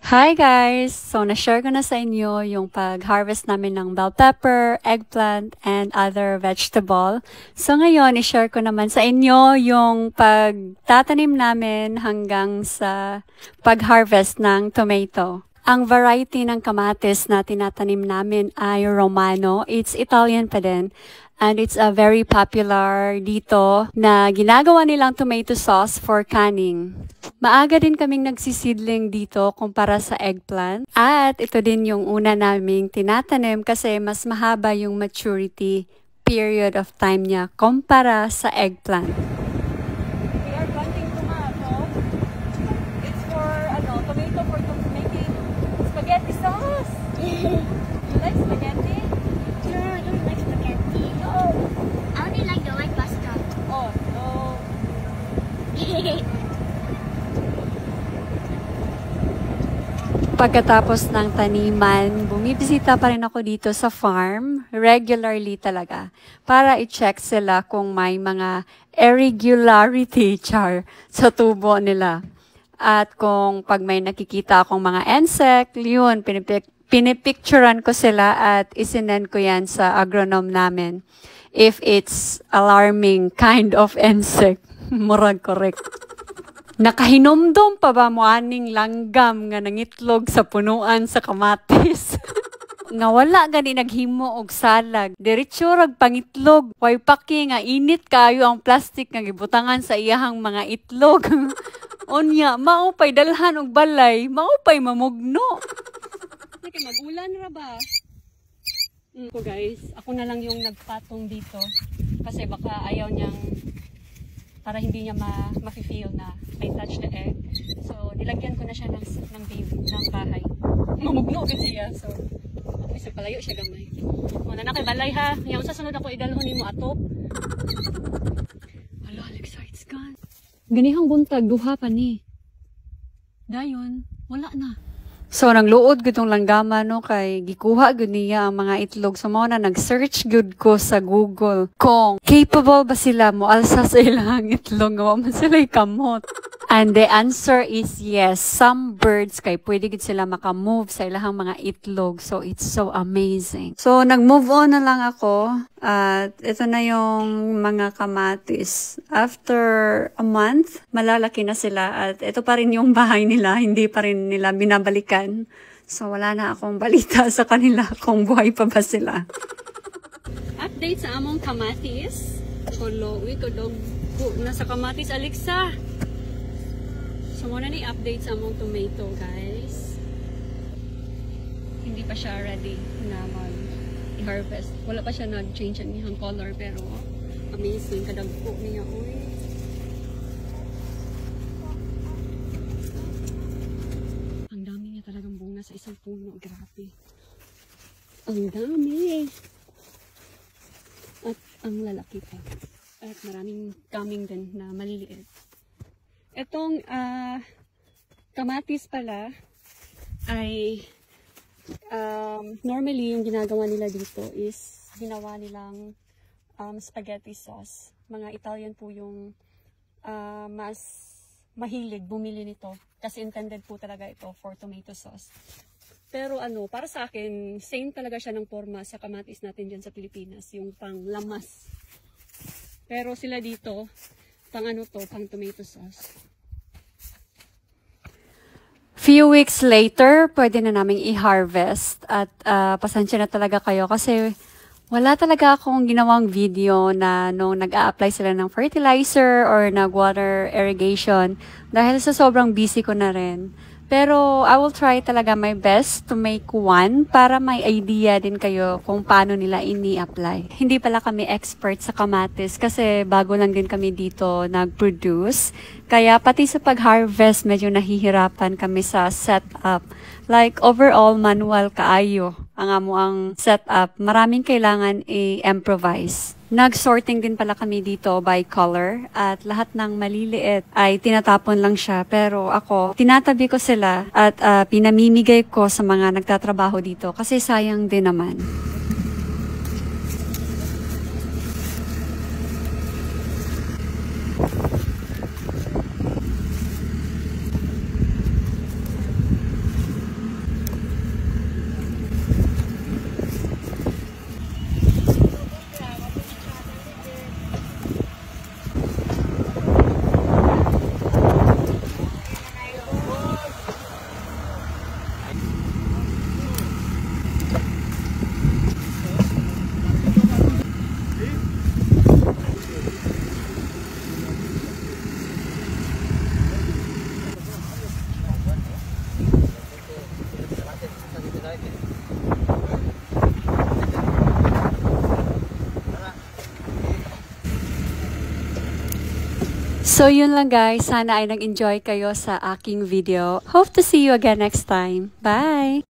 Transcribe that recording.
Hi guys! So, na-share ko na sa inyo yung pag-harvest namin ng bell pepper, eggplant, and other vegetable. So, ngayon, i-share ko naman sa inyo yung pagtatanim namin hanggang sa pag-harvest ng tomato. Ang variety ng kamatis na tinatanim namin ay Romano. It's Italian pa din. And it's a very popular dito na ginagawa nilang tomato sauce for canning. Maaga din kaming nagsisidling dito kumpara sa eggplant. At ito din yung una naming tinatanim kasi mas mahaba yung maturity period of time niya kumpara sa eggplant. We are planting tomato. It's for tomato for making spaghetti sauce. You like spaghetti? No, I don't like spaghetti. No. I only like the white pasta. Oh, no. Pagkatapos ng taniman, bumibisita pa rin ako dito sa farm, regularly talaga, para i-check sila kung may mga irregularity sa tubo nila. At kung pag may nakikita akong mga insect, yun, pinipicturean ko sila at isinend ko yan sa agronome namin. If it's alarming kind of insect, murag correct. Nakahinomdom pa ba mo aning langgam nga nangitlog sa punuan sa kamatis? Nga wala gani naghimo og salag. Diretso rag pangitlog. Way paki nga init kayo ang plastic nga gibutangan sa iyahang mga itlog. Onya, maupay dalhan og balay, maupay mamugno. Sige, mag-ulan ra ba? So guys, ako na lang yung nagpatong dito kasi baka ayaw niyang para hindi niya ma-feel na I touch the egg. So, nilagyan ko na siya ng bahay. Mamugno agad siya. So, at least palayo siya gamay. Muna na kay balay ha. Yung sa sunod ako idalhon ni mo atop. Hala, Alexa, it's gone. Ganihang buntag, duha pa ni. Dayon, wala na. So, nagluod gudong langgama no kay gikuha gud niya ang mga itlog. So, mo na nag-search gud ko sa Google kung capable ba sila mo alsa sa ilang itlog nga man sila kamot. And the answer is yes. Some birds kay pwede gud sila makamove sa ilang mga itlog. So, it's so amazing. So, nag-move on na lang ako. At ito na yung mga kamatis. After a month, malalaki na sila. At ito pa rin yung bahay nila. Hindi pa rin nila binabalikan. So, wala na akong balita sa kanila kung buhay pa ba sila. Update sa among kamatis. Kulo, kudog na sa kamatis, Alexa. So, muna ni update sa among tomato, guys. Hindi pa siya ready na mag-harvest. Wala pa siya nag-change ang niyang color, pero amazing. Kadagpo niya, uy. Ang dami niya talagang bunga sa isang puno. Grabe. Ang dami. At ang lalaki pa. At maraming coming din na maliliit. Itong kamatis pala ay normally yung ginagawa nila dito is ginawa nilang spaghetti sauce. Mga Italian po yung mas mahilig bumili nito kasi intended po talaga ito for tomato sauce. Pero para sa akin, same talaga siya ng forma sa kamatis natin dyan sa Pilipinas, yung pang lamas. Pero sila dito, pang pang tomato sauce. Few weeks later, pwede na naming i-harvest at pasensya na talaga kayo kasi wala talaga akong ginawang video na nung nag-a-apply sila ng fertilizer or nag-water irrigation dahil sa sobrang busy ko na rin. Pero I will try talaga my best to make one para may idea din kayo kung paano nila ini-apply. Hindi pala kami expert sa kamatis kasi bago lang din kami dito nag-produce. Kaya pati sa pag-harvest medyo nahihirapan kami sa setup. Like overall manual kaayo ang amuang setup. Maraming kailangan i-improvise. Nag-sorting din pala kami dito by color at lahat ng maliliit ay tinatapon lang siya. Pero ako, tinatabi ko sila at pinamimigay ko sa mga nagtatrabaho dito kasi sayang din naman. So yun lang guys, sana ay nag-enjoy kayo sa aking video. Hope to see you again next time. Bye!